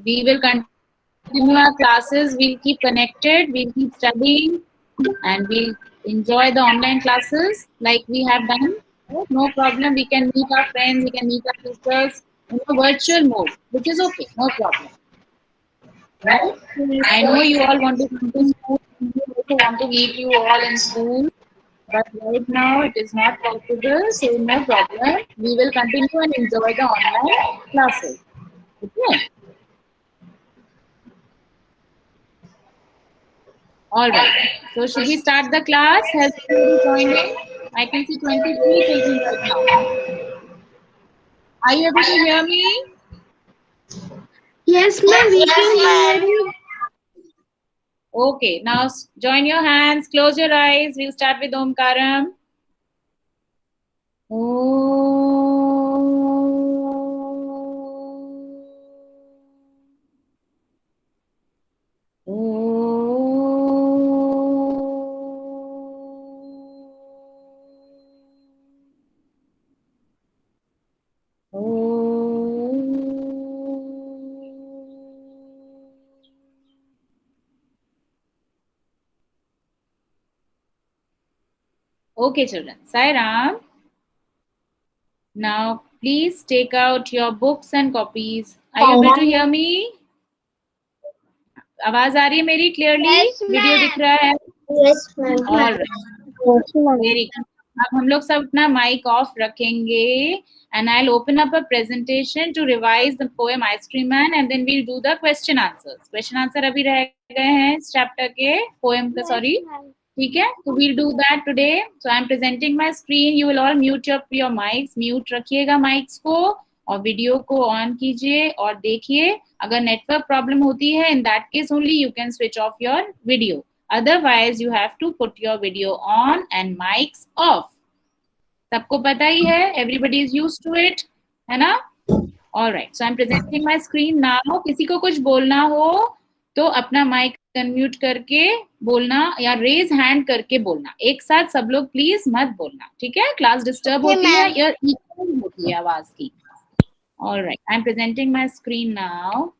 We will continue our classes. We'll keep connected. We'll keep studying, and we'll enjoy the online classes like we have done. No problem. We can meet our friends. We can meet our teachers in a virtual mode, which is okay. No problem. Right? I know you all want to come to school. We also want to meet you all in school. But right now it is not possible, so no problem. We will continue and enjoy the online classes. Okay. All right. So should we start the class? Has anybody joined in? I can see 23 children right now. Are you able to hear me? Yes, ma'am, we can hear you. Okay. Now join your hands. Close your eyes. We'll start with Omkaram. Okay, children. Sai Ram. Now, please take out your books and copies. Are you able to hear me? आवाज आ रही है मेरी clearly? Video दिख रहा है? Yes, ma'am. All very good. अब हम लोग सब अपना माइक ऑफ रखेंगे and I'll open up a presentation to revise the poem Ice Cream Man and then we'll do the question answers. Question answer अभी रह गए हैं इस chapter के poem का sorry. ठीक है, तो we'll do that today. So I'm presenting my screen. You will all mute your mics. Mute रखिएगा mics को और वीडियो को ऑन कीजिए और देखिए. अगर नेटवर्क प्रॉब्लम होती है in that case only you can switch off your video. Otherwise you have to put your video on and mics off. सबको पता ही है. Everybody is used to it, है ना? All right. So I'm presenting my screen now. किसी को कुछ बोलना हो तो अपना माइक अनम्यूट करके बोलना या रेज हैंड करके बोलना. एक साथ सब लोग प्लीज मत बोलना, ठीक है? क्लास डिस्टर्ब होती है या इक्वल होती है आवाज की. All right. I'm presenting my screen now.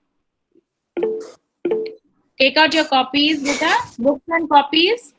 Take out your copies, beta. Books and copies.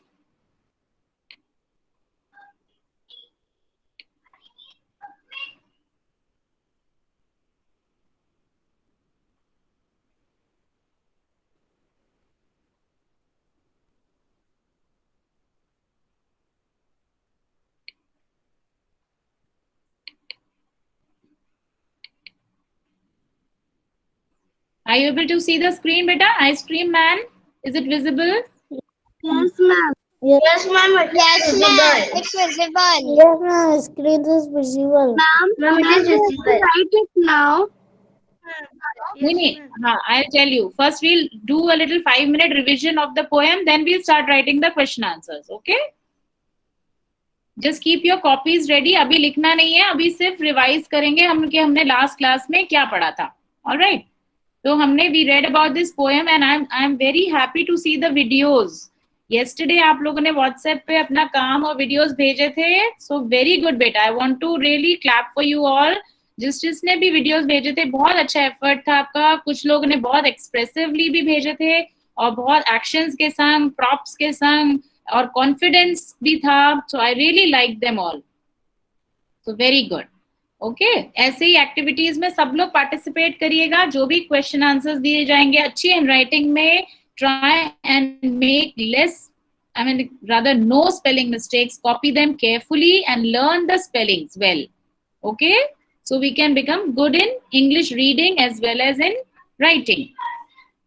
Are you able to see the screen, beta? Ice Cream Man. Is it visible? Yes, ma'am. Yes, ma'am. Yes, ma'am. It's visible. Yes, ma'am. Screen is visible. Ma'am, it is visible. Write it now. Yes, I'll tell you. First, we'll do a little 5-minute revision of the poem. Then we'll start writing the question answers. Okay? Just keep your copies ready. अभी लिखना नहीं है. अभी सिर्फ revise करेंगे हम कि हमने लास्ट क्लास में क्या पढ़ा था. All right? तो हमने we read about this poem and I'm very happy to see the videos. Yesterday आप लोगों ने WhatsApp पे अपना काम और videos भेजे थे. So very good बेटा. I want to really clap for you all. जिसने भी videos भेजे थे बहुत अच्छा effort था आपका. कुछ लोगों ने बहुत expressively भी भेजे थे और बहुत actions के संग, props के संग और confidence भी था. So I really liked them all. So very good. Okay ऐसे ही एक्टिविटीज में सब लोग पार्टिसिपेट करिएगा. जो भी क्वेश्चन आंसर्स दिए जाएंगे अच्छी हैंडराइटिंग में try and make less I mean rather no spelling mistakes. Copy them carefully and learn the spellings well. Okay, so we can become good in English reading as well as in writing.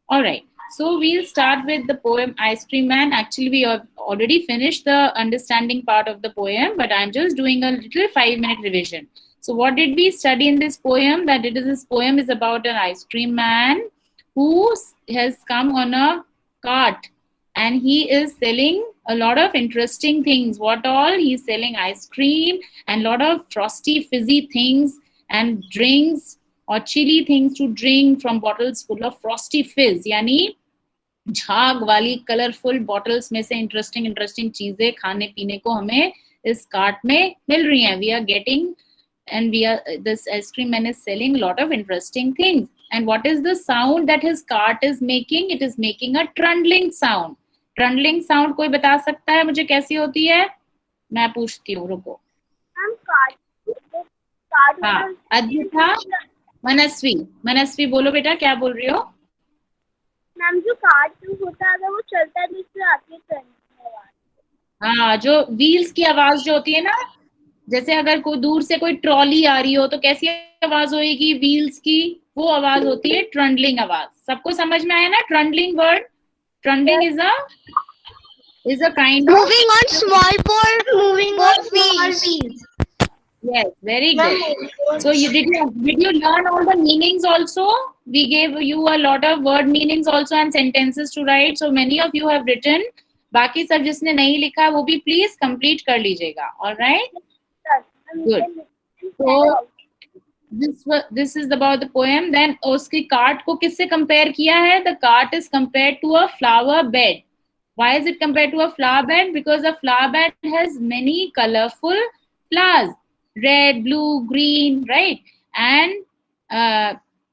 All right, so we'll start with the poem Ice Cream Man. Actually we have already finished the understanding part of the poem, but I'm just doing a little 5-minute revision. So what did we study in this poem? That this poem is about an ice cream man who has come on a cart and he is selling a lot of interesting things. What all? He's selling ice cream and lot of frosty fizzy things and drinks or chilly things to drink from bottles full of frosty fizz. यानी झाग वाली colourful bottles में से interesting चीजें खाने पीने को हमें इस कार्ट में मिल रही हैं. We are getting and this ice cream man is selling a lot of interesting things. And what is the sound that his cart is making? It is making a trundling sound. Trundling sound कोई बता सकता है मुझे कैसी होती है? मैं पूछती हूँ, रुको. हाँ, अद्विता, मनस्वी बोलो बेटा, क्या बोल रही हो? मैम जो कार्ट होता है वो चलता है जिससे आती है. हाँ, जो व्हील्स की आवाज जो होती है ना, जैसे अगर कोई दूर से कोई ट्रॉली आ रही हो तो कैसी आवाज होगी व्हील्स की? वो आवाज होती है ट्रंडलिंग आवाज. सबको समझ में आया ना trundling word? Trundling is a kind of Moving on small board wheels. yes, very good. So did you learn all the meanings also? We gave you a lot of word meanings also and sentences to write. So many of you have written. बाकी सब जिसने नहीं लिखा वो भी please complete कर लीजिएगा. All right? Good. So this is about the poem. Then उसकी cart को किससे compare किया है? The cart is compared to a flower bed. Why is it compared to a flower bed? Because a flower bed has many colorful flowers, red, blue, green, right? And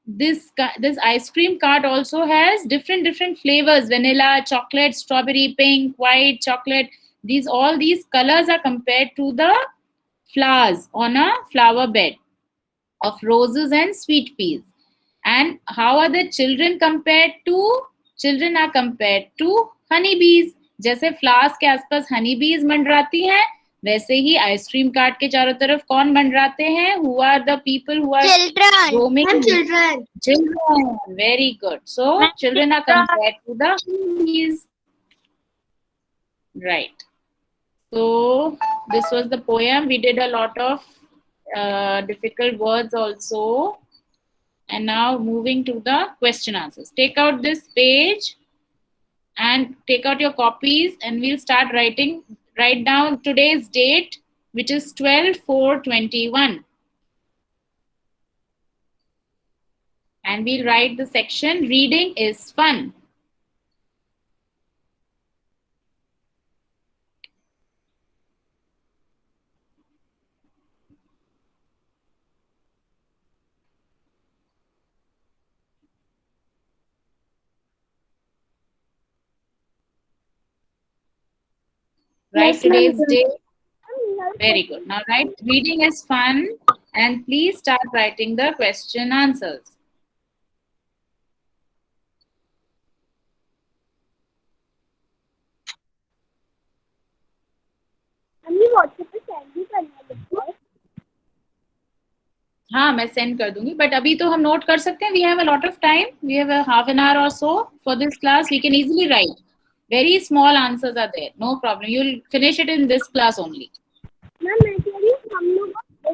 this ice cream cart also has different flavors: vanilla, chocolate, strawberry, pink, white, chocolate. All these colors are compared to the flowers on a flower bed of roses and sweet peas. And how are the children compared to? Children are compared to honeybees. जैसे flowers के आसपास हनी बीज मंडराती हैं, वैसे ही ice cream cart के चारों तरफ कौन मंडराते हैं? Who are the people who are roaming? Children. Very good. So children are compared to the honeybees. Right. So this was the poem. We did a lot of difficult words also. And now moving to the question answers. Take out this page and take out your copies and we'll start writing. Write down today's date, which is 12/4/21. And we'll write the section, reading is fun. Write today's date. Very good. Now write reading is fun and please start writing the question answers. हाँ, मैं send कर दूंगी, but अभी तो हम note कर सकते हैं. We have a lot of time. We have half an hour or so for this class. We can easily write. Very small answers are there. No problem. You'll finish it in this class only. Ma'am मैं कह रही हूँ हम लोग आपको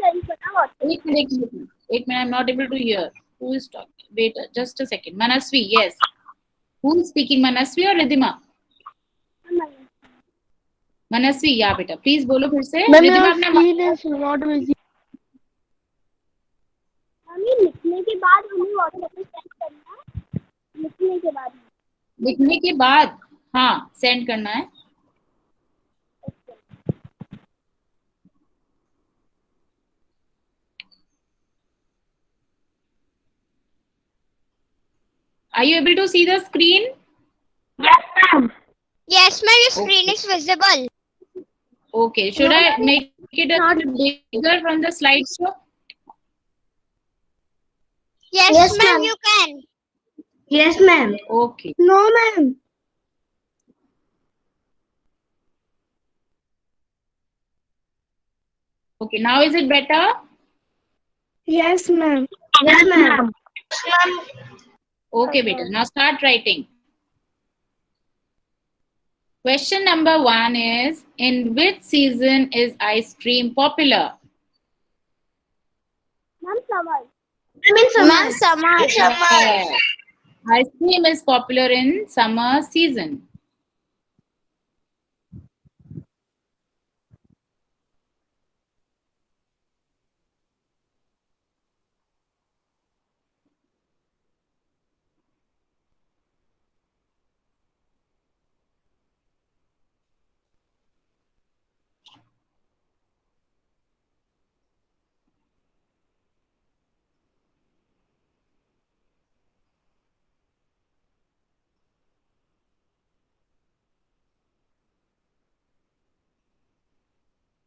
send करना. एक minute, I'm not able to hear. Who is talking? Wait, just a second. Manasvi, yes. Who is speaking? Manasvi or Ridhima? मनस्वी, या बेटा प्लीज बोलो फिर से. लिखने के बाद हमें व्हाट्सएप पे सेंड करना है. लिखने के बाद हाँ सेंड करना है. Are you able to see the screen? Yes, ma'am. Yes, ma'am. Your screen is visible. Okay. Should I make it a little bigger from the slideshow? Yes, ma'am. You can. Yes, ma'am. Okay. No, ma'am. Okay. Now is it better? Yes, ma'am. Yes, ma'am. Okay, beta. Now start writing. Question number 1 is, in which season is ice cream popular? Ma'am, summer. Ma'am, summer. Yes. Ice cream is popular in summer season.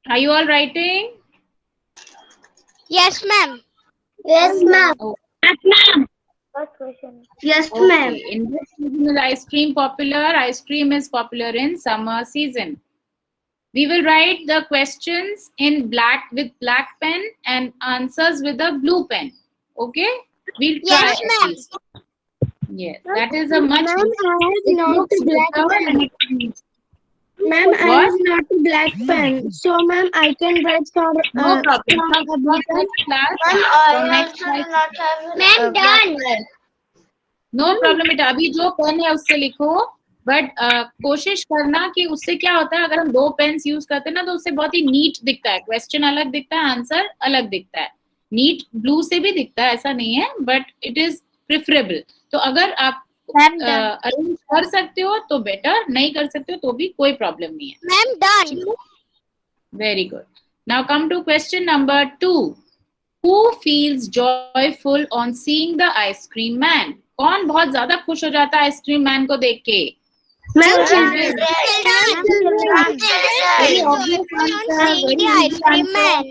Are you all writing? Yes, ma'am. Yes, ma'am. Oh, First question. Yes, ma'am. okay. In which season is ice cream popular? Ice cream is popular in summer season. We will write the questions in black with black pen and answers with a blue pen. Okay? We'll try Yes, at ma'am. least. Yes, that is a much. Ma'am, I have It not looks a black better and pen. it, Ma'am, I what? have not a black pen. So, ma'am, I can write No problem. from a blue From pen. next class. Ma'am, From next class. not have. Ma'am, done. No problem बेटा, अभी जो pen है उससे लिखो, but कोशिश करना कि उससे क्या होता है, अगर हम 2 पेन्स यूज करते हैं ना तो उससे बहुत ही नीट दिखता है, क्वेश्चन अलग दिखता है, आंसर अलग दिखता है. नीट ब्लू से भी दिखता है, ऐसा नहीं है, बट इट इज प्रिफरेबल. तो अगर आप अरेंज कर सकते हो तो बेटर, नहीं कर सकते हो तो भी कोई प्रॉब्लम नहीं है. Ma'am, done. Very good. Now come to question number 2. Who feels joyful on seeing the ice cream man? कौन बहुत ज्यादा खुश हो जाता है आइसक्रीम मैन को देख के? Ma'am, Children. Very obvious answer, very easy answer.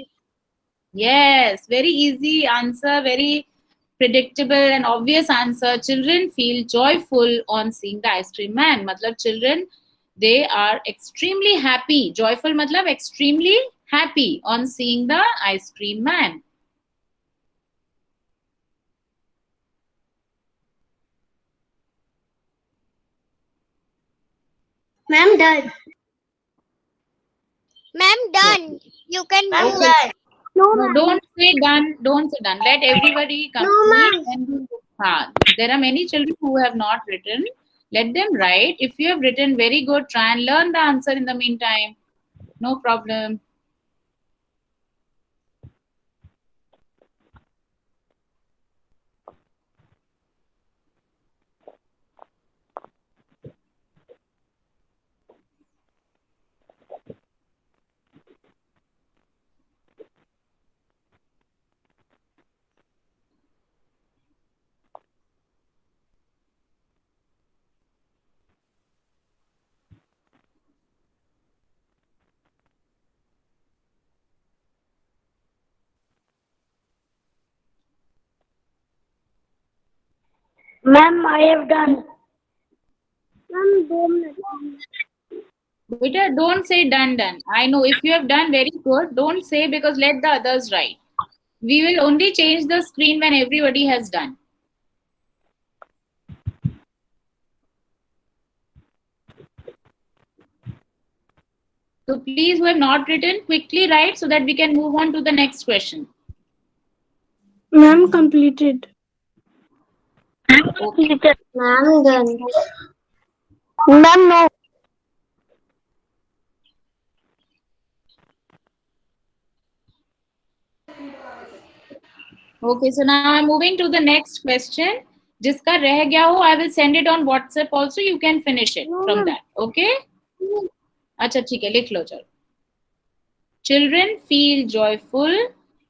Yes, very easy answer, very predictable and obvious answer. Children feel joyful on seeing the ice cream man. मतलब children, they are extremely happy. Joyful मतलब extremely happy on seeing the ice cream man. Ma'am, done. Ma'am, done. You can move. No, don't say done. Don't say done. Let everybody complete. There are many children who have not written. Let them write. If you have written, very good. Try and learn the answer in the meantime. No problem. Ma'am, I have done. Ma'am, 2 minutes. Beta, don't say done, done. I know if you have done very good, don't say, because let the others write. We will only change the screen when everybody has done. So please, who have not written, quickly write so that we can move on to the next question. Ma'am, completed. Okay. Ma'am, done. Ma'am, no. Okay, so now I'm moving to the next question. जिसका रह गया हो, I will send it on WhatsApp also. You can finish it from that. Okay? अच्छा ठीक है, लिख लो चलो. Children feel joyful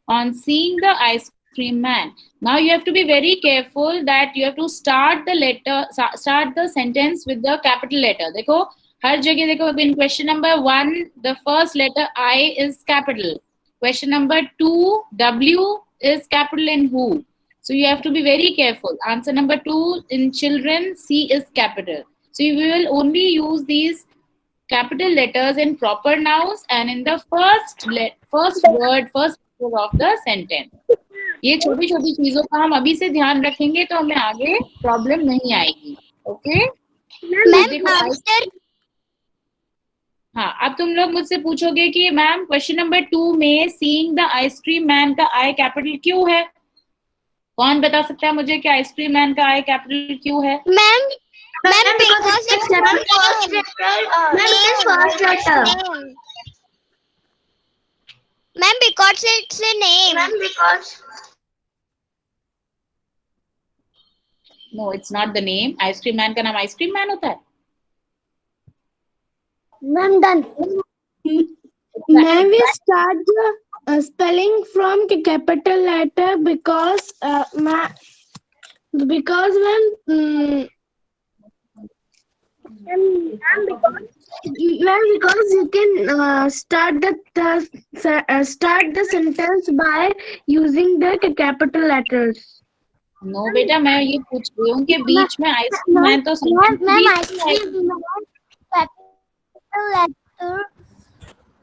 on seeing the ice cream man. Now you have to be very careful that you have to start the sentence with the capital letter. देखो हर जगह देखो, in question number 1 the first letter I is capital. Question number 2 W is capital in who. So you have to be very careful. Answer number 2 in children, C is capital. So you will only use these capital letters in proper nouns and in the first word of the sentence. ये छोटी छोटी चीजों का हम अभी से ध्यान रखेंगे तो हमें आगे प्रॉब्लम नहीं आएगी. ओके Ma'am, हाँ, अब तुम लोग मुझसे पूछोगे कि मैम क्वेश्चन नंबर 2 में सीइंग द आइसक्रीम मैन का आई कैपिटल क्यों है? कौन बता सकता है मुझे कि आइसक्रीम मैन का आई कैपिटल क्यों है? Ma'am, because it's first letter. Ma'am, because it's a name. Ma'am, because. No, it's not the name. Ice cream man का नाम आइसक्रीम मैन होता है? Ma'am, done. Ma'am, we start the spelling from the capital letter because when Ma'am, because you can start the sentence by using the capital letters. No बेटा, मैं ये पूछ रही हूँ कि बीच में आइसक्रीम Ma'am, मैन तो सेंटेंस के ma'am, बीच ice में आएगा। cream man, capital letter.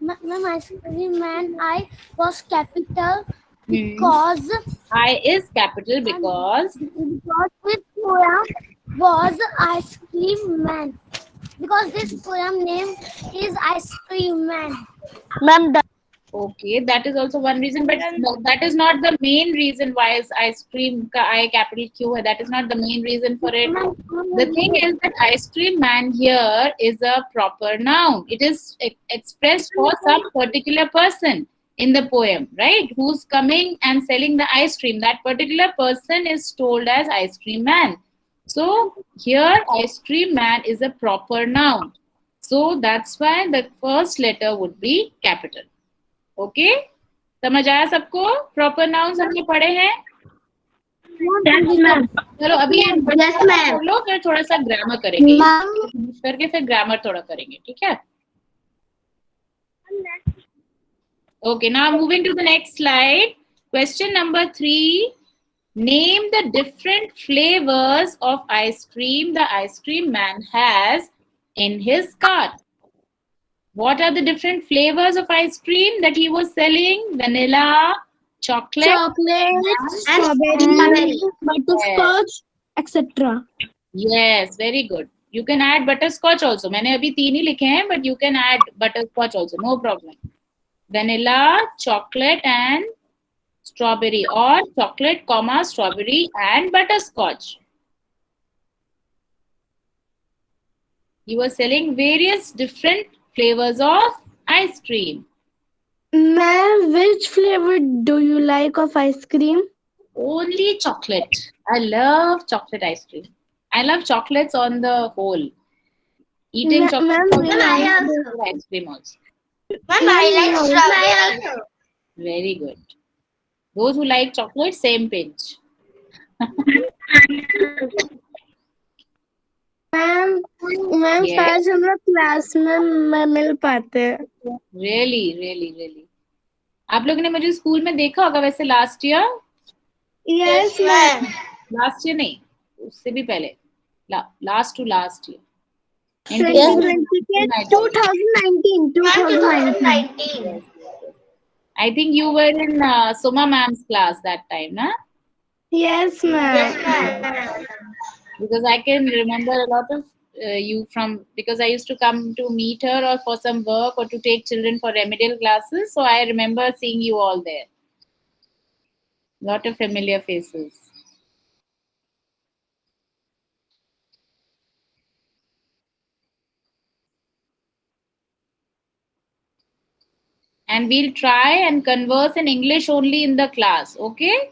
Ma'am, ice cream man, I was capital because I is capital because this poem was ice cream man. Because this poem name is ice cream man. Ma'am, okay, that is also one reason, but no, that is not the main reason why is ice cream का I capital Q है. That is not the main reason for it. The thing is that ice cream man here is a proper noun. It is expressed for some particular person in the poem, right? Who's coming and selling the ice cream. That particular person is told as ice cream man. So here ice cream man is a proper noun. So that's why the first letter would be capital. Okay, समझ आया सबको? Proper nouns हमने पढ़े हैं। चलो अभी कर लो, फिर थोड़ा सा ग्रामर करेंगे, करके फिर ग्रामर थोड़ा करेंगे, ठीक है? Okay, now moving to the next slide. Question number 3, name the different flavours of ice cream the ice cream man has in his cart. What are the different flavors of ice cream that he was selling? Vanilla, chocolate, strawberry, butterscotch, etc. Yes, very good. You can add butterscotch also. मैंने अभी 3 ही लिखे हैं, but you can add butterscotch also, no problem. Vanilla, chocolate and strawberry, or chocolate, comma, strawberry and butterscotch. He was selling various different flavors of ice cream. Ma'am, which flavor do you like of ice cream? Only chocolate. I love chocolate ice cream. I love chocolates on the whole. Eating chocolate ice cream also. I like strawberry. Very good. Those who like chocolate, same pinch. Ma'am शायद हम लोग class में मिल पाते हैं। Really. आप लोगों ने मुझे स्कूल में देखा होगा वैसे last year. Yes ma'am. Last year नहीं, उससे भी पहले, last to last year. 2019. I think you were in Soma ma'am's class that time, na? Yes, ma'am. Because I can remember a lot of you from, because I used to come to meet her or for some work or to take children for remedial classes. So I remember seeing you all there. Lot of familiar faces. And we'll try and converse in English only in the class, okay?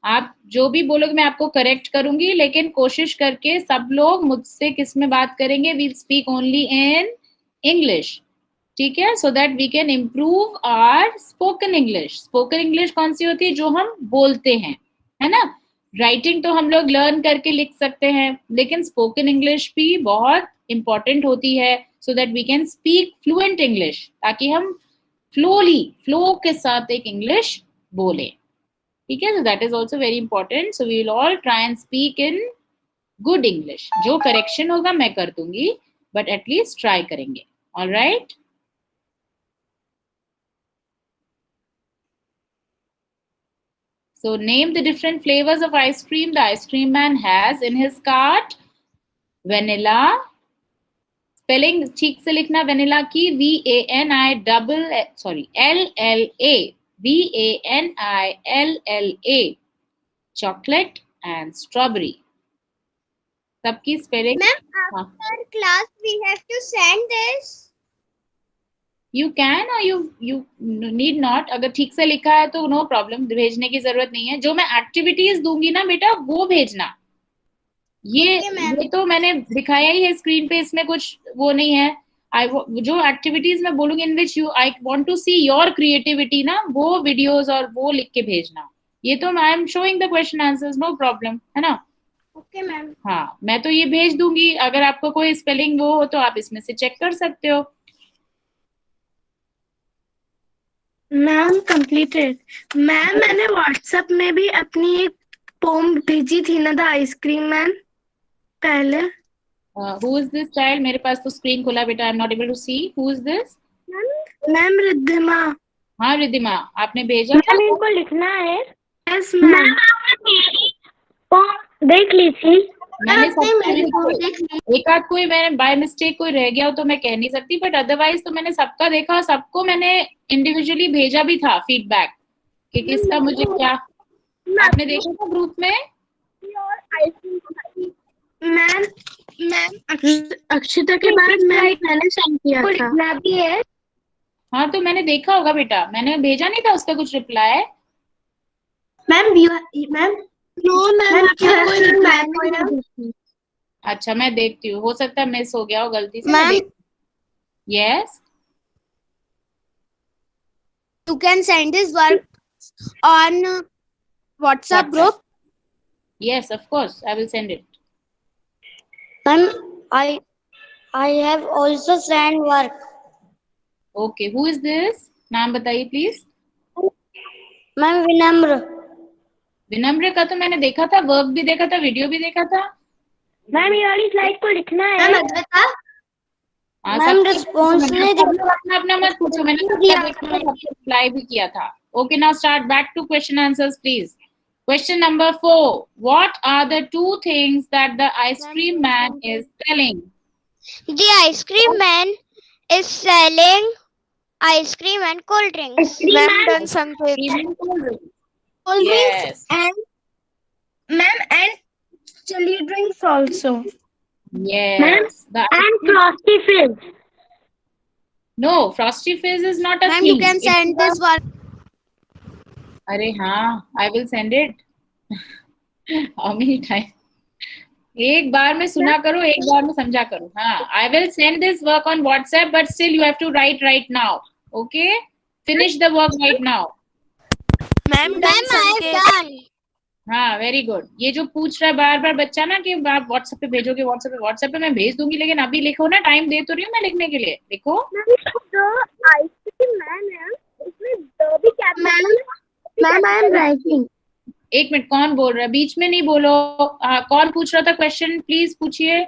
आप जो भी बोलोगे मैं आपको correct करूंगी, लेकिन कोशिश करके सब लोग मुझसे किस में बात करेंगे? We'll speak only in English, ठीक है? So that we can improve our spoken English. Spoken English कौन सी होती है? जो हम बोलते हैं, है ना? राइटिंग तो हम लोग लर्न करके लिख सकते हैं, लेकिन स्पोकन इंग्लिश भी बहुत इंपॉर्टेंट होती है, so that we can speak fluent English, ताकि हम फ्लो के साथ एक इंग्लिश बोले, ठीक है? So that is also very important. So we will all try and speak in good English. जो correction होगा मैं कर दूंगी, but at least try करेंगे. All right? So name the different flavors of ice cream the ice cream man has in his cart. Vanilla. Spelling ठीक से लिखना vanilla की, LLA. VANILLA. Chocolate and strawberry. सबकी spelling. Ma'am, after class we have to send this. You can or you need not. अगर ठीक से लिखा है तो no problem, भेजने की जरूरत नहीं है। जो मैं activities दूंगी ना बेटा, वो भेजना। ये तो मैंने दिखाया ही है स्क्रीन पे, इसमें कुछ वो नहीं है। जो एक्टिविटीज मैं बोलूंगी in which I want to see your creativity ना, वो वीडियोस और वो लिख के भेजना। ये तो I am showing the question answers, no problem, है ना? Okay ma'am. हाँ, मैं तो ये भेज दूंगी, अगर आपको कोई स्पेलिंग वो हो तो आप इसमें से चेक कर सकते हो। Ma'am completed. मैम मैंने व्हाट्सएप में भी अपनी एक पोम भेजी थी ना, द आइसक्रीम मैन, पहले। Who is this child? मेरे पास तो स्क्रीन खुला बेटा, I am not able to see. Who is this? Ma'am Riddhima. हाँ रिद्धिमा, आपने भेजा था? मैम इनको लिखना है। Yes ma'am. देख ली थी। मैंने सबका एक आध कोई मैंने बाय मिस्टेक कोई रह गया हो तो मैं कह नहीं सकती, बट अदरवाइज तो मैंने सबका देखा, सबको मैंने इंडिविजुअली भेजा भी था फीडबैक कि किसका मुझे क्या। आपने देखा था ग्रुप में? मैम अक्षिता के बाद मैंने सेंड किया था। लिखना भी है। हाँ तो मैंने देखा होगा बेटा, मैंने भेजा नहीं था उसका कुछ reply? Ma'am ma'am no ma'am. अच्छा मैं देखती हूँ, हो सकता है मिस हो गया हो गलती से। Ma'am yes you can send this work on WhatsApp group. Yes, of course, I will send it. Ma'am, I have also sent work. Okay, who is this? नाम बताइए प्लीज। मैम विनम्र। विनम्र का तो मैंने देखा था, वर्क भी देखा था, वीडियो भी देखा था। मैम ये वाली स्लाइड को लिखना है। मैम अद्विता। मैम रिस्पॉन्स नहीं दिया। अपना मत पूछो, मैंने सबका देखा था, सबको रिप्लाई भी किया था। Okay, now start back to question answers, please. Question number 4. What are the two things that the ice cream man is selling? The ice cream man is selling ice cream and cold drinks. Ma'am done Sanket. Even cold drinks. Cold Yes. drinks and chili drinks also. Yes. And Frosty Fizz. No, Frosty Fizz is not a Ma'am, thing. you can send this one. अरे हाँ, I will send it. How many times? एक बार में सुना करो, एक बार में समझा करो। हाँ, I will send this work on WhatsApp, but still you have to write right now. Okay? Finish the work right now. Ma'am, I've done. हाँ, वेरी गुड। ये जो पूछ रहा है बार बार बच्चा ना कि आप व्हाट्सएप पे भेजोगे, व्हाट्सएप पे मैं भेज दूंगी, लेकिन अभी लिखो ना, टाइम दे तो रही हूँ मैं लिखने के लिए। लिखो। Ma'am I am writing. एक मिनट, कौन बोल रहा है? बीच में नहीं बोलो। कौन पूछ रहा था क्वेश्चन? प्लीज पूछिए।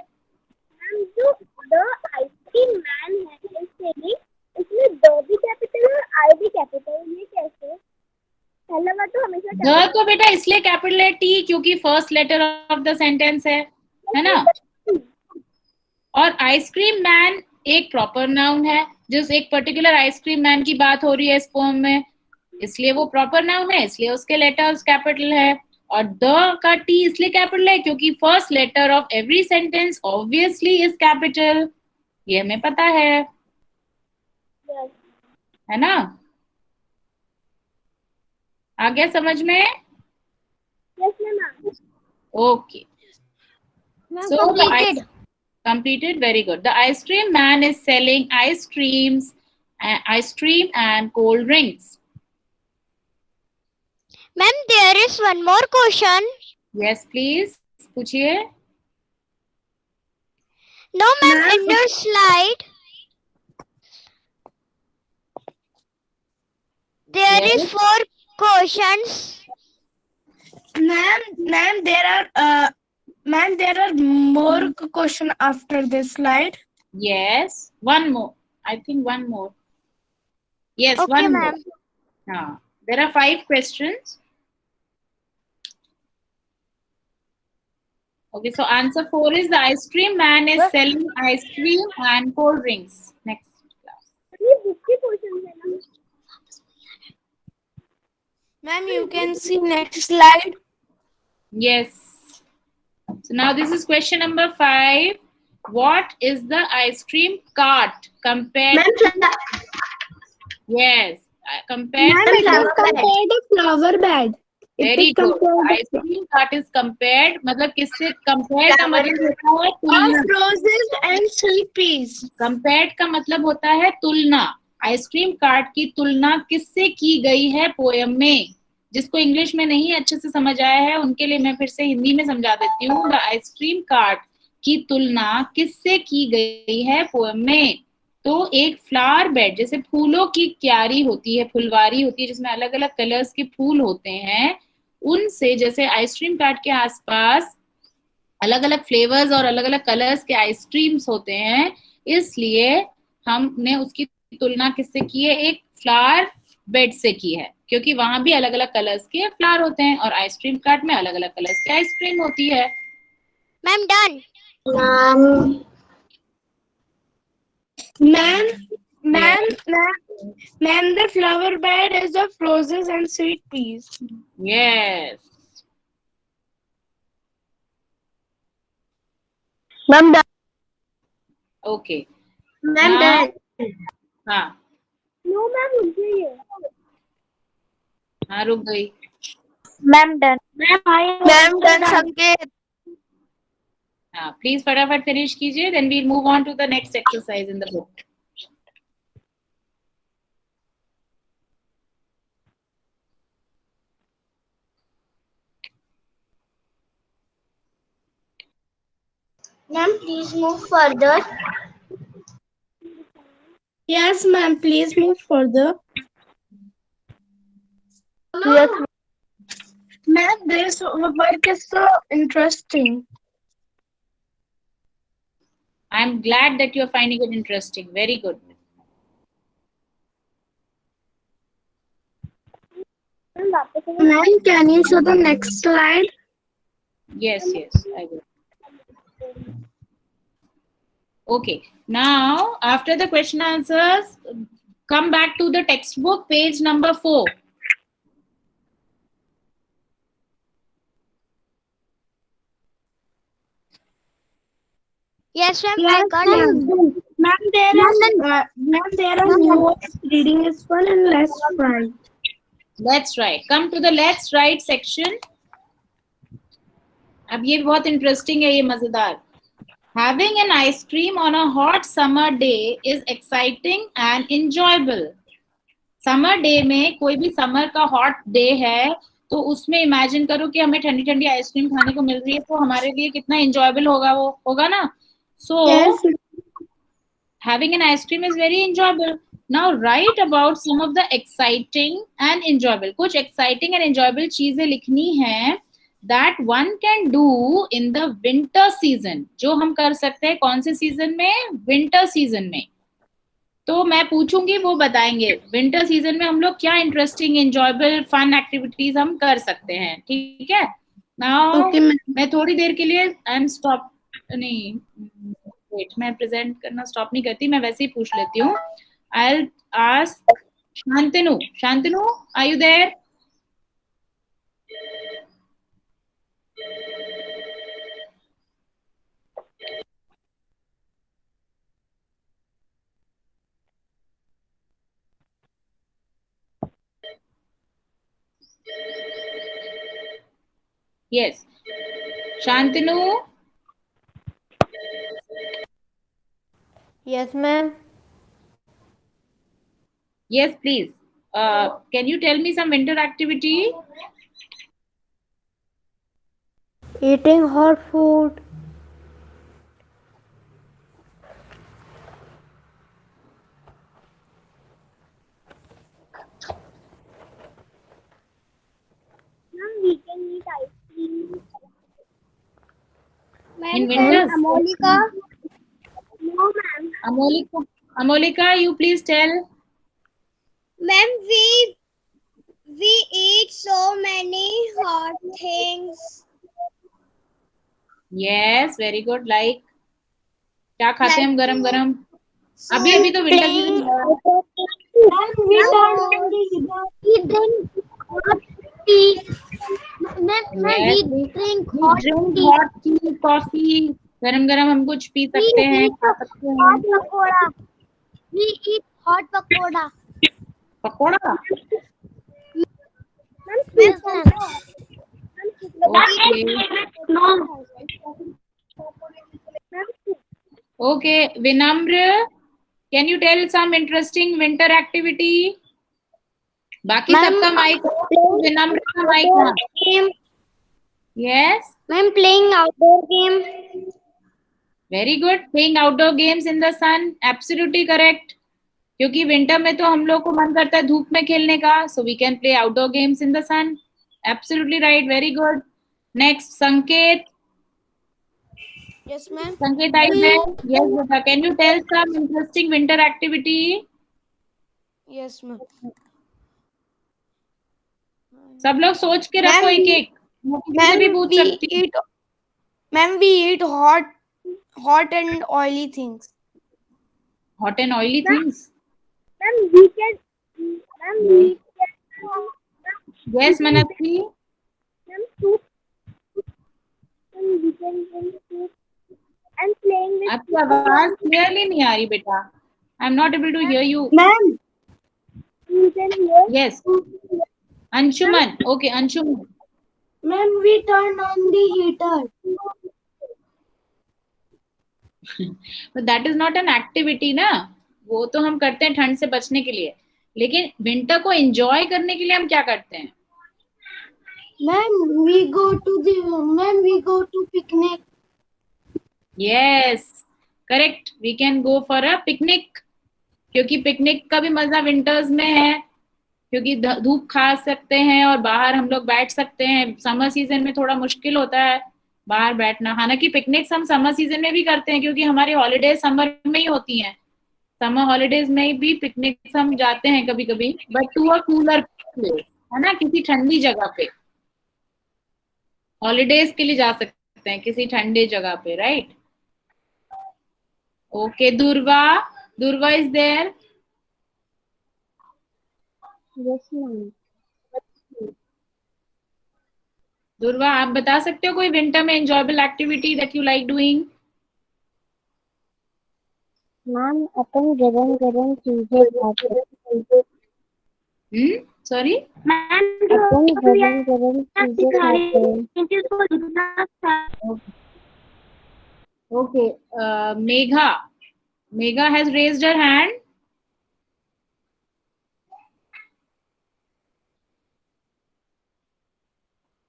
जो द आइसक्रीम मैन है इसमें द भी कैपिटल और आई भी कैपिटल, ये कैसे? पहला बात तो हमेशा द तो बेटा इसलिए कैपिटल है टी, क्योंकि first letter of the sentence है ना। और आइसक्रीम मैन एक प्रॉपर नाउन है, जिस एक पर्टिकुलर आइसक्रीम मैन की बात हो रही है इस पोएम में, इसलिए वो प्रॉपर नाउन है, इसलिए उसके लेटर्स कैपिटल है। और द का टी इसलिए कैपिटल है क्योंकि first letter of every sentence obviously is capital, ये हमें पता है ना। आ गया समझ में? Okay, so completed, very good. The ice cream man is selling ice cream and cold drinks. Ma'am, there is one more question. Yes, please. पूछिए। No, ma'am, in the slide there Yes. is 4 questions. Ma'am, there are more question after this slide. Yes, one more. I think one more. Yes, Okay, one ma'am. more. There are 5 questions. Okay, so answer 4 is the ice cream man is selling ice cream and cold drinks. Next class. Ma'am, you can see next slide. Yes. So now this is question number 5. What is the ice cream cart compared? Yes, compared. Compared to flower bed. Very good. Ice cream cart is compared. मतलब किससे compared का मतलब होता है तुलना. Of roses and sweet peas. Compared का मतलब होता है तुलना. आइसक्रीम कार्ट की तुलना किससे की गई है पोयम में? जिसको इंग्लिश में नहीं अच्छे से समझ आया है उनके लिए मैं फिर से हिंदी में समझा देती हूँ। द आइसक्रीम कार्ट की तुलना किससे की गई है पोएम में? तो एक फ्लावर बेड, जैसे फूलों की क्यारी होती है, फुलवारी होती है जिसमें अलग अलग कलर्स के फूल होते हैं, उनसे जैसे आइसक्रीम कार्ट के आसपास अलग अलग फ्लेवर्स और अलग अलग कलर्स के आइसक्रीम्स होते हैं, इसलिए हमने उसकी तुलना किससे की है? एक फ्लावर बेड से की है, क्योंकि वहां भी अलग अलग कलर्स के फ्लावर होते हैं और आइसक्रीम कार्ट में अलग अलग कलर्स की आइसक्रीम होती है। Ma'am done. Ma'am ma'am ma'am the flower bed is of roses and sweet peas. Yes, ma'am done. Okay. Ma'am Now- done. हाँ नो मैम रुकिए। हाँ, रुक गई। Ma'am done. मैम डन संकेत। हाँ, प्लीज फटाफट फिनिश कीजिए, then we'll move on to the next exercise in the book. Ma'am please move further. Yes, ma'am. Please move further. Yes. Ma'am, this work is so interesting. I'm glad that you're finding it interesting. Very good. Ma'am, can you show the next slide? Yes, I will. Okay, now after the question answers, come back to the textbook, page number 4. Yes, ma'am. Yes, I got ma'am. it. Ma'am, there are no words. Reading is fun and less write. Let's write. Come to the let's write section. अब ये बहुत interesting है, ये मजेदार. Having an ice cream on a hot summer day is exciting and enjoyable. Summer day में, कोई भी summer का हॉट डे है तो उसमें इमेजिन करो कि हमें ठंडी ठंडी आइसक्रीम खाने को मिल रही है, तो हमारे लिए कितना एंजॉयबल होगा, वो होगा ना. सो having an ice cream is very enjoyable. Now write about some of the exciting and enjoyable. कुछ exciting and enjoyable चीजें लिखनी है that one can do in the winter season. जो हम कर सकते हैं कौन से सीजन में? विंटर सीजन में. तो मैं पूछूंगी, वो बताएंगे विंटर सीजन में हम लोग क्या इंटरेस्टिंग, एंजॉयबल, फन एक्टिविटीज हम कर सकते हैं. ठीक है. नाउ मैं थोड़ी देर के लिए आई एम स्टॉप, नहीं वेट, मैं प्रेजेंट करना स्टॉप नहीं करती, मैं वैसे ही पूछ लेती हूँ. I will ask Shantanu. Shantanu, are you there? Yes. Shantanu? Yes, ma'am. Yes, please. Can you tell me some winter activity? Eating hot food. We can eat ice cream. In winters? Amolika. No, ma'am. Amolika, you please tell. Ma'am, we eat so many hot things. Yes, very good. Like क्या खाते हैं हम गरम गरम? अभी तो winter season We drink hot tea. We drink hot tea. Coffee, गरम गरम हम कुछ पी सकते हैं, खा सकते हैं. Hot pakoda. We eat hot pakoda. Pakora. Okay, Vinamra, can you tell some interesting winter activity? बाकी सबका माइक, विनम्र का mic on. Game. Yes, Ma'am, playing outdoor game. Very good. Playing outdoor games in the sun, absolutely correct. क्योंकि winter में तो हम लोग को मन करता है धूप में खेलने का, so we can play outdoor games in the sun. Absolutely right, very good. Next, Sanket. Yes, ma'am. Sanket आई है? यस बेटा, can you tell some interesting winter activity? Yes, ma'am. सब लोग सोच के रखो एक एक, मैं भी पूछ सकती हूँ। Ma'am, we eat hot and oily things. Hot and oily things. Ma'am, we can. Yes Manasvi. Ma'am, soup. We can drink soup and playing with. आपकी आवाज क्लियरली नहीं आ रही बेटा, I am not able to hear you. Ma'am, we can hear. Yes, Anshuman. Okay Anshuman. Ma'am, we turn on the heater. But that is not an activity ना, वो तो हम करते हैं ठंड से बचने के लिए, लेकिन विंटर को एंजॉय करने के लिए हम क्या करते हैं? Ma'am, we go to picnic. Yes correct, we can go for a picnic, क्योंकि पिकनिक का भी मजा विंटर्स में है, क्योंकि धूप खा सकते हैं और बाहर हम लोग बैठ सकते हैं। समर सीजन में थोड़ा मुश्किल होता है बाहर बैठना, हालांकि पिकनिक्स हम समर सीजन में भी करते हैं क्योंकि हमारी हॉलीडेज समर में ही होती हैं। समर हॉलीडेज में भी पिकनिक्स हम जाते हैं कभी कभी, but to a cooler place, है ना, किसी ठंडी जगह पे। हॉलीडेज के लिए जा सकते हैं किसी ठंडी जगह पे, राइट? ओके, दुर्वा। दुर्वा इज देयर? Yes, ma'am. दुर्वा, आप बता सकते हो कोई विंटर में enjoyable activity that you like doing? Ma'am, अपन गरम चीजें खाते हैं। सॉरी Ma'am, अपन गरम चीजें खाते हैं। Okay, Megha. Megha has raised her hand.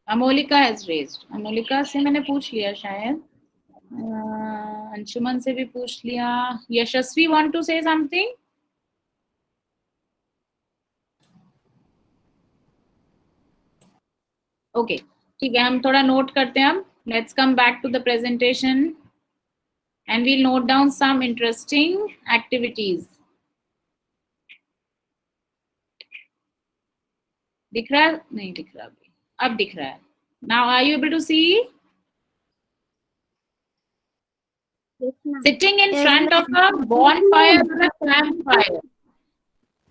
Amolika has raised. Amolika से मैंने पूछ लिया शायद, अंशुमन से भी पूछ लिया। Yashasvi want to say something? Okay, ठीक है, हम थोड़ा नोट करते हैं। हम let's come back to the presentation and we'll note down some interesting activities. दिख रहा है? नहीं दिख रहा अभी, अब दिख रहा है। Now are you able to see? Sitting in front of a bonfire or a campfire.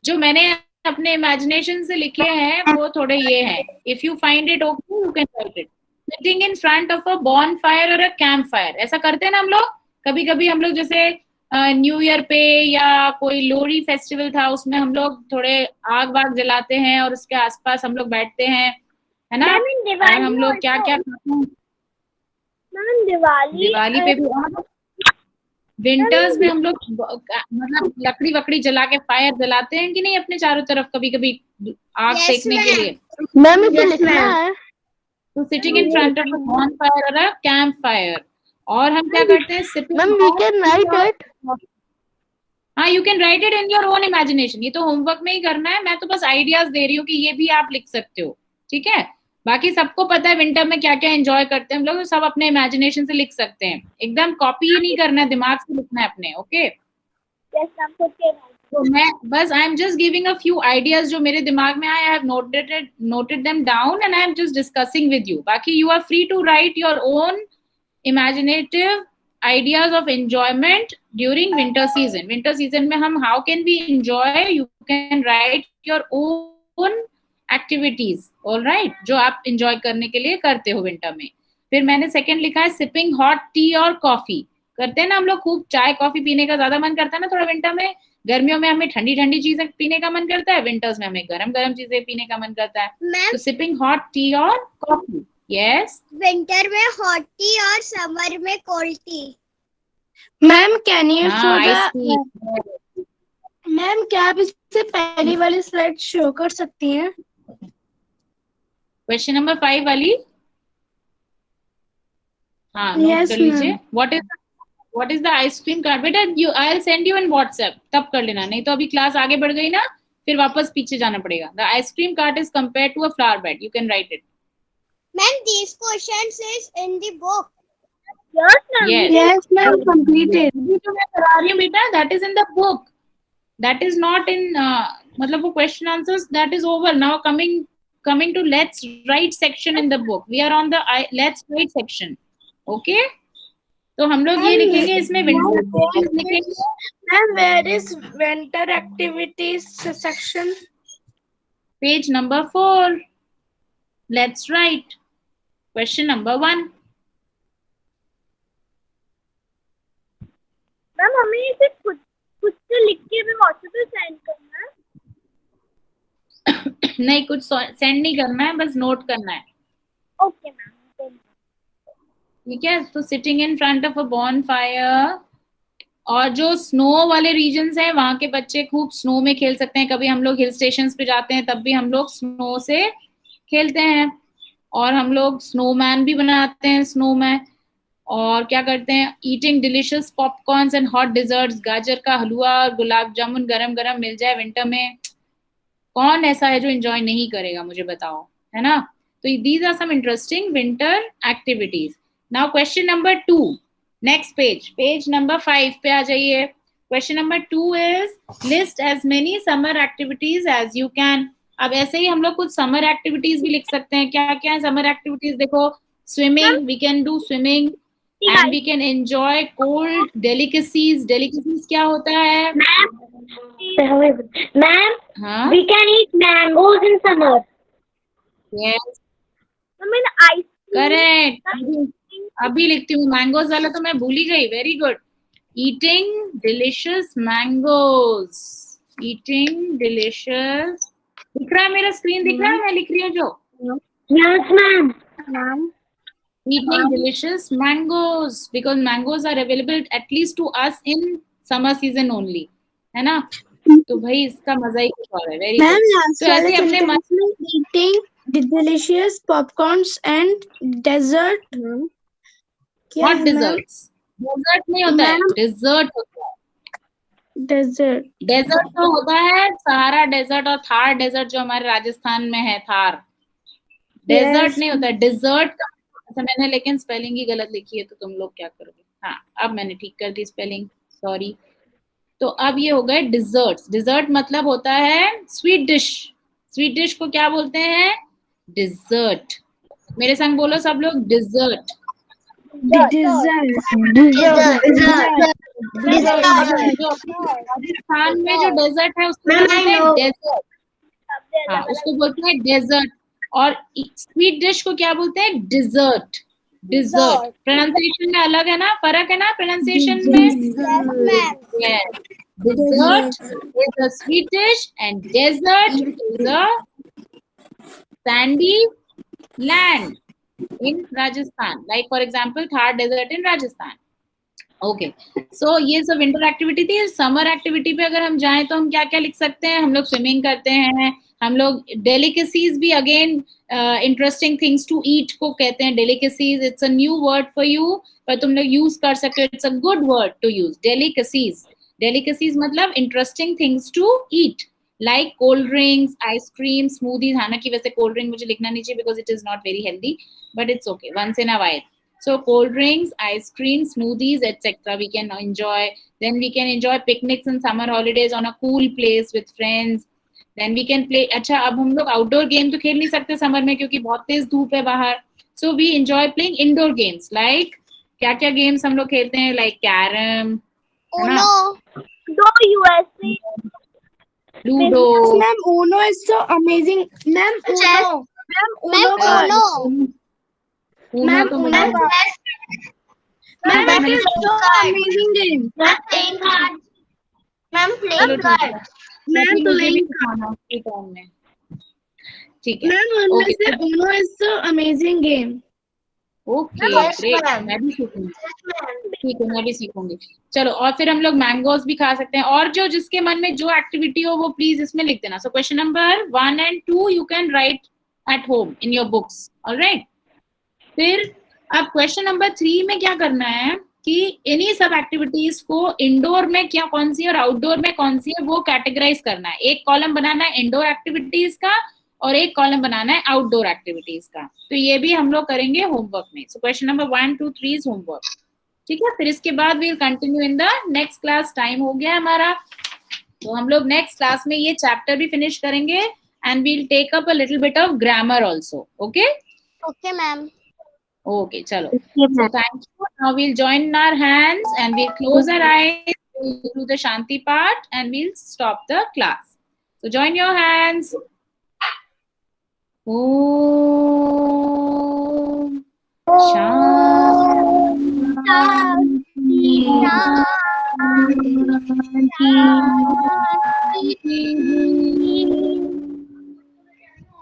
जो मैंने अपने इमेजिनेशन से लिखे हैं वो थोड़े ये हैं। If you find it okay, you can write it. Sitting in front of a bonfire or a campfire. ऐसा करते हैं ना हम लोग कभी कभी। हम लोग जैसे न्यू ईयर पे या कोई लोहड़ी फेस्टिवल था, उसमें हम लोग थोड़े आग वाग जलाते हैं और उसके आसपास हम लोग बैठते हैं, है ना? और हम लोग क्या क्या करते हैं दिवाली पे भी। विंटर्स में हम लोग मतलब लकड़ी वकड़ी जला के फायर जलाते हैं कि नहीं अपने चारों तरफ, कभी कभी आग सेकने के लिए। मैम, इसे लिखना है। तो sitting in front of a bonfire और अ कैंप फायर। और हम क्या करते हैं? Ma'am, we can write it. हाँ, you can write it in your own imagination. ये तो होमवर्क में ही करना है, मैं तो बस आइडियाज दे रही हूँ कि ये भी आप लिख सकते हो, ठीक है? बाकी सबको पता है विंटर में क्या क्या एंजॉय करते हैं हम लोग, सब अपने इमेजिनेशन से लिख सकते हैं। एकदम कॉपी ही नहीं करना है, दिमाग से लिखना है अपने। ओके, तो मैं बस I am just giving a few ideas जो मेरे दिमाग में आए। I have noted them down and I am just discussing with you. बाकी you are free to write your own imaginative ideas of enjoyment during winter season. Winter season में हम how can we enjoy? You can write your own activities, all right, जो आप enjoy करने के लिए करते हो विंटर में। फिर मैंने सेकंड लिखा है sipping hot tea और कॉफी। करते हैं ना हम लोग, खूब चाय कॉफी पीने का ज्यादा मन करता है ना थोड़ा विंटर में। गर्मियों में हमें ठंडी ठंडी चीजें पीने का मन करता है, विंटर्स में हमें गरम गरम चीजें पीने का मन करता है। तो सिपिंग हॉट टी और कॉफी। यस, विंटर में हॉट टी और समर में cold T. Ma'am can you show the ma'am क्या आप इससे पहली वाली स्लाइड शो कर सकती हैं? क्वेश्चन नंबर 5 वाली, हाँ नोट Yes, कर लीजिए। ma'am. What is the ice cream cart? बेटा you I will send you in WhatsApp, तब कर लेना, नहीं तो अभी क्लास आगे बढ़ गई ना, फिर वापस पीछे जाना पड़ेगा। The ice cream cart is compared to a flower bed, you can write it. Ma'am, these questions is in the book. Yes, ma'am. Completed. अभी तो मैं करा रही हूँ बेटा, that is in the book, that is not in, मतलब वो question answers that is over now. Coming to let's write section in the book, we are on the let's write section. Okay, तो हम लोग ये लिखेंगे इसमें winter activities लिखेंगे। Ma'am, where is winter activities section? Page number 4, let's write question number 1। Ma'am हमें इसे खुद से लिख के भी व्हाट्सएप पे सेंड करना है? नहीं, कुछ सेंड नहीं करना है, बस नोट करना है। Okay ma'am. ठीक है, तो sitting in front of a bonfire, और जो स्नो वाले रीजन्स हैं वहां के बच्चे खूब स्नो में खेल सकते हैं। कभी हम लोग हिल स्टेशंस पे जाते हैं तब भी हम लोग स्नो से खेलते हैं, और हम लोग स्नोमैन भी बनाते हैं स्नो में। और क्या करते हैं, eating delicious popcorns and hot desserts, गाजर का हलवा और गुलाब जामुन गरम गरम मिल जाए विंटर में, कौन ऐसा है जो एंजॉय नहीं करेगा, मुझे बताओ, है ना। तो these are some interesting winter activities. Now question number 2, next page number 5 पे आ जाइए। Question number 2 is list as many summer activities as you can. अब ऐसे ही हम लोग कुछ समर एक्टिविटीज भी लिख सकते हैं। क्या क्या है समर एक्टिविटीज? देखो, swimming, we can do swimming and we can enjoy cold delicacies. Delicacies क्या होता है? मैम, हाँ, we can eat mangoes in summer. Yes, I mean ice correct. अभी लिखती हूँ, मैंगोज वाला तो मैं भूल ही गई। Very good, eating delicious mangoes, eating delicious. दिख रहा है मेरा स्क्रीन, दिख रहा है मैं लिख रही हूँ जो? Yes, ma'am. Eating delicious mangoes because mangoes are available at least to us in summer season only, है ना। तो भाई इसका मजा ही कुछ और है। Very Ma'am, good. last तो ऐसे वाले अपने sentence में eating delicious popcorns and dessert. क्या हॉट है मैम? डिजर्ट्स, डेजर्ट नहीं होता है, Ma'am, डिजर्ट होता है। dessert. डेजर्ट तो होता है सहारा डेजर्ट और थार डेजर्ट जो हमारे राजस्थान में है, थार। Desert Yes. नहीं होता है, डिजर्ट। अच्छा, मैंने लेकिन स्पेलिंग ही गलत लिखी है, तो तुम लोग क्या करोगे? हाँ, अब मैंने ठीक कर दी स्पेलिंग, सॉरी। तो अब ये हो गए डिजर्ट्स। डिजर्ट मतलब होता है स्वीट डिश। स्वीट डिश को क्या बोलते हैं? डिजर्ट। मेरे संग बोलो सब लोग, डिजर्ट। Dessert. जो राजस्थान में जो डेजर्ट है उसको बोलते हैं डेजर्ट। हाँ, उसको बोलते हैं डेजर्ट। और स्वीट डिश को क्या बोलते हैं? डिजर्ट। डिजर्ट प्रोनाउंसिएशन में अलग है ना, फर्क है ना प्रोनाउंसिएशन में। Dessert is a sweet dish and desert is a sandy land in Rajasthan. Like for example, Thar Desert in Rajasthan. Okay, so ये सब विंटर एक्टिविटी थी। समर एक्टिविटी पे अगर हम जाएं तो हम क्या क्या लिख सकते हैं? हम लोग स्विमिंग करते हैं, हम लोग डेलिकेसीज भी, again interesting things to eat को कहते हैं delicacies. It's a new word for you, पर तुम लोग यूज कर सकते हो, it's a good word to use, delicacies. Delicacies मतलब interesting things to eat, like cold drinks, ice cream, smoothies. हालांकि वैसे कोल्ड ड्रिंक मुझे लिखना नहीं चाहिए because it is not very healthy, but it's okay, once in a while. So cold drinks, ice cream, smoothies, etc. we can enjoy. Then we can enjoy picnics in summer holidays on a cool place with friends. Then we can play. अच्छा, अब हम लोग outdoor game तो खेल नहीं सकते summer में क्योंकि बहुत तेज धूप है बाहर. So we enjoy playing indoor games like क्या क्या games हम लोग खेलते हैं, like carom, Uno, do USA, ludo. Ma'am, Uno is so amazing. Ma'am, Uno. Ma'am, Uno. Uno तो मुझे Ma'am, it is so amazing game. playing cards. Ma'am, चलो playing ठीक है, cards. Ma'am, मुझे भी playing सिखाना उसी टाइम में, ठीक है। Ma'am, Uno is so amazing game. Okay, Yes, great, ma'am. मैं भी सीखूंगी। ठीक है, मैं भी सीखूंगी। चलो, और फिर हम लोग मैंगोज भी खा सकते हैं, और जो जिसके मन में जो एक्टिविटी हो वो प्लीज इसमें लिख देना। सो question number 1 and 2 you can right at home in your books, alright. फिर अब क्वेश्चन नंबर 3 में क्या करना है कि इन्हीं सब एक्टिविटीज को इंडोर में क्या कौन सी है और आउटडोर में कौन सी है वो कैटेगराइज करना है। एक कॉलम बनाना है इंडोर एक्टिविटीज का और एक कॉलम बनाना है आउटडोर एक्टिविटीज का। तो ये भी हम लोग करेंगे होमवर्क में। So question number 1, 2, 3 is homework, ठीक है। फिर इसके बाद we'll continue in the next class. Time हो गया हमारा, तो हम लोग नेक्स्ट क्लास में ये चैप्टर भी फिनिश करेंगे and we'll take up a little bit of grammar also, okay. Okay, ma'am. Okay, chalo. So thank you. Now we'll join our hands and we'll close our eyes. We'll do the Shanti part and we'll stop the class. So join your hands. Om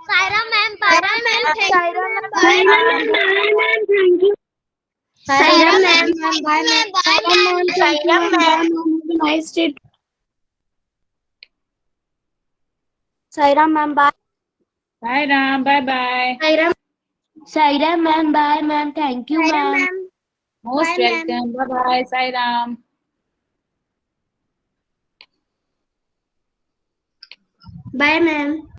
Saira ma'am, thank you. Thank you. Saira ma'am, Bye, ma'am. Saira ma'am. Nice day. Saira ma'am, bye. Bye Ram. Bye bye. Saira ma'am, bye ma'am. Thank you, Saira ma'am. ma'am. Most Bye, ma'am. welcome. Bye bye. Sai Ram. Bye, ma'am.